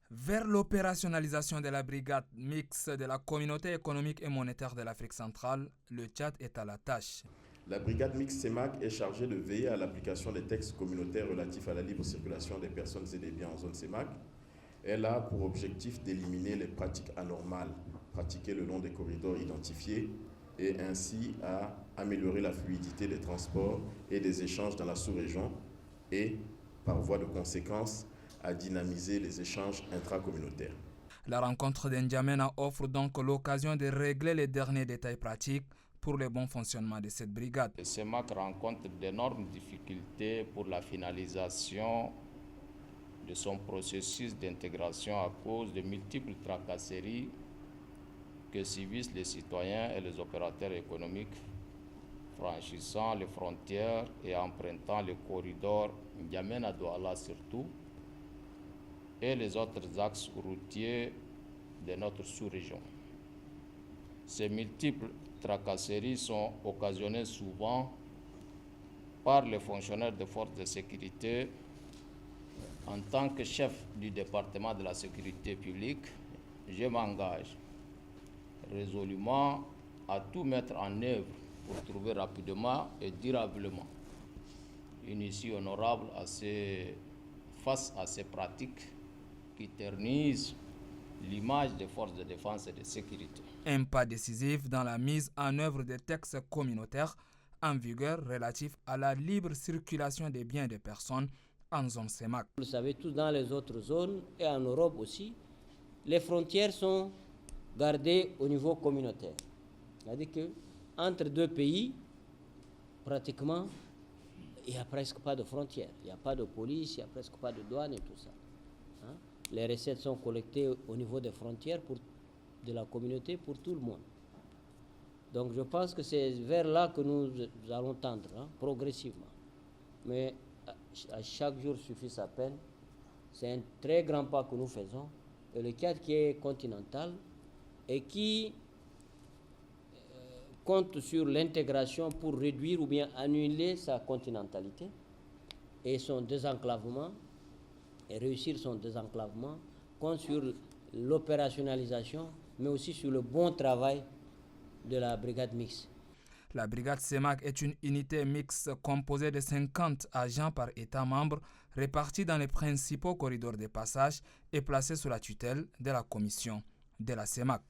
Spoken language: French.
Vers l'opérationnalisation de la brigade mixte de la communauté économique et monétaire de l'Afrique centrale, le Tchad est à la tâche. La brigade mixte CEMAC est chargée de veiller à l'application des textes communautaires relatifs à la libre circulation des personnes et des biens en zone CEMAC. Elle a pour objectif d'éliminer les pratiques anormales pratiquées le long des corridors identifiés et ainsi à améliorer la fluidité des transports et des échanges dans la sous-région et, par voie de conséquence, à dynamiser les échanges intracommunautaires. La rencontre d'N'Djamena offre donc l'occasion de régler les derniers détails pratiques pour le bon fonctionnement de cette brigade. Le CEMAC rencontre d'énormes difficultés pour la finalisation de son processus d'intégration à cause de multiples tracasseries que subissent les citoyens et les opérateurs économiques franchissant les frontières et empruntant le corridor N'Djamena-Douala surtout et les autres axes routiers de notre sous-région. Ces multiples tracasseries sont occasionnées souvent par les fonctionnaires des forces de sécurité. En tant que chef du département de la sécurité publique, je m'engage résolument à tout mettre en œuvre pour trouver rapidement et durablement une issue honorable face à ces pratiques qui ternissent l'image des forces de défense et de sécurité. Un pas décisif dans la mise en œuvre des textes communautaires en vigueur relatifs à la libre circulation des biens et des personnes en zone CEMAC. Vous le savez tous, dans les autres zones et en Europe aussi, les frontières sont gardées au niveau communautaire. C'est-à-dire qu'entre deux pays, pratiquement, il n'y a presque pas de frontières. Il n'y a pas de police, il n'y a presque pas de douane et tout ça. Les recettes sont collectées au niveau des frontières de la communauté pour tout le monde. Donc je pense que c'est vers là que nous allons tendre, progressivement. Mais à chaque jour suffit sa peine. C'est un très grand pas que nous faisons. Et le Tchad qui est continental et qui compte sur l'intégration pour réduire ou bien annuler sa continentalité et son désenclavement, et réussir son désenclavement, compte sur l'opérationnalisation, mais aussi sur le bon travail de la brigade mixte. La brigade CEMAC est une unité mixte composée de 50 agents par État membre répartis dans les principaux corridors de passage et placés sous la tutelle de la commission de la CEMAC.